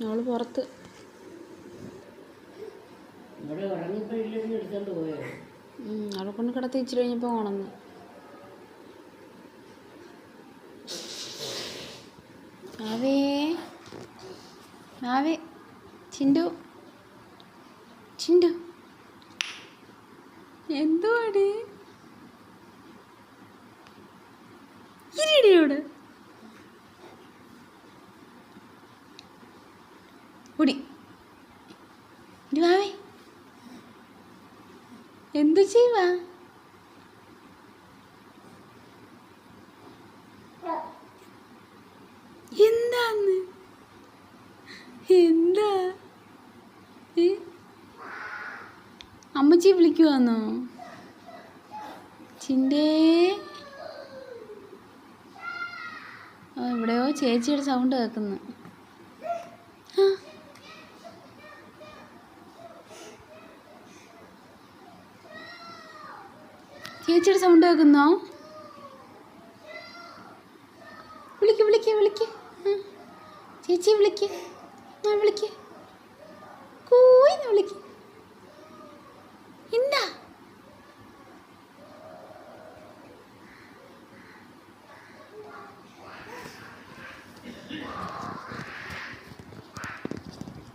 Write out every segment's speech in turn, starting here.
അവള് പുറത്ത്. അവളെ കൊണ്ട് കിടത്തി ഇച്ചിരി കഴിഞ്ഞപ്പോൾ ഉണർന്നു. ആവേ ആവേ ചിണ്ടു ചിണ്ടു എന്തുവാടി ഇരിടിയോട് ഓടി വാവേ എന്തു ചെയ്യുവാ? എന്താന്ന് എന്താ അമ്മച്ചി വിളിക്കുവാന്നോ? ചിണ്ടേ എവിടെയോ ചേച്ചിയുടെ സൗണ്ട് കേൾക്കുന്നു. ചേച്ചിയുടെ സൗണ്ട് കേൾക്കുന്നോ? വിളിക്ക് വിളിക്ക് വിളിക്ക് ചേച്ചി വിളിക്ക് വിളിക്ക് കൂയിന്ന് വിളിക്ക്. എന്താ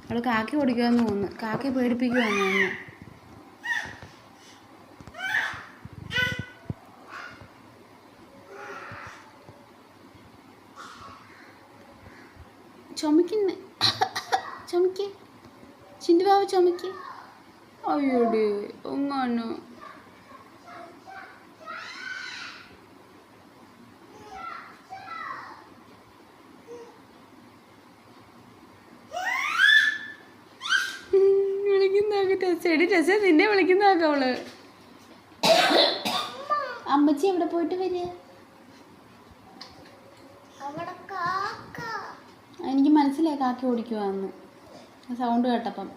അവൾ കാക്കി ഓടിക്കുവാന്ന് തോന്നുന്നു. കാക്കയെ പേടിപ്പിക്കുവാന്ന് തോന്നുന്നു. ചുമക്കുന്ന ചുമക്ക് ചിണ്ടുവാവ് ചുമക്ക്. അയ്യോടി ഒങ്ങാണ് വിളിക്കുന്നാകട്ടെ. ചെടി രസ നിന്നെ വിളിക്കുന്നാക്ക അവള്. അമ്മച്ചി എവിടെ പോയിട്ട് വരിക? എനിക്ക് മനസ്സിലായി കാക്ക ഓടിക്കുവാന്ന് സൗണ്ട് കേട്ടപ്പം.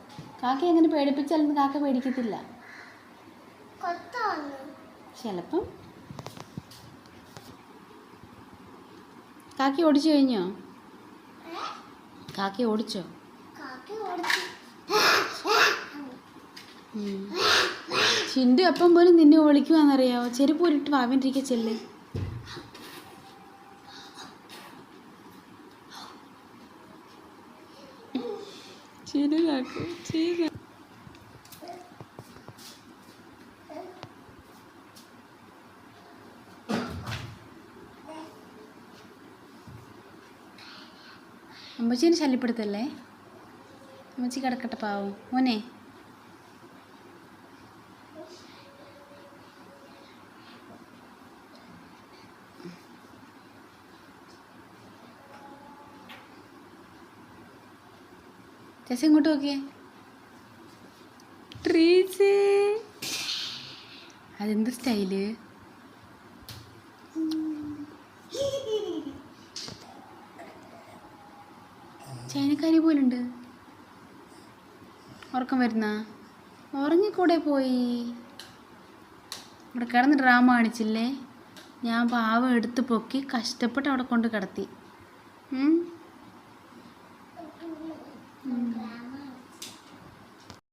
കാക്ക എങ്ങനെ പേടിപ്പിച്ചാലൊന്നും കാക്ക പേടിക്കത്തില്ല. ചിലപ്പം കാക്കി ഓടിച്ചു കഴിഞ്ഞോ? കാക്കി ഓടിച്ചോ? ചിണ്ടു അപ്പം പോലും നിന്നെ വിളിക്കുവാന്നറിയാവോ? ചെരുപ്പ് ഊരിട്ട് വാവിണ്ടിരിക്കുക ചെല്ല്. ചിരിതാക്കും ചെയ്ത അമ്മച്ചീനെ ശല്യപ്പെടുത്തല്ലേ. അമ്മച്ചി കിടക്കട്ടെ പാവം മോനെ. ചേച്ചി ഇങ്ങോട്ട് നോക്കിയേ. ട്രീസേ അതെന്ത് സ്റ്റൈല്? ചൈനക്കാരി പോലുണ്ട്. ഉറക്കം വരുന്ന ഉറങ്ങിക്കൂടെ പോയി. ഇവിടെ കിടന്ന് ഡ്രാമ കാണിച്ചില്ലേ? ഞാൻ പാവം എടുത്ത് പൊക്കി കഷ്ടപ്പെട്ട് അവിടെ കൊണ്ട് കിടത്തി.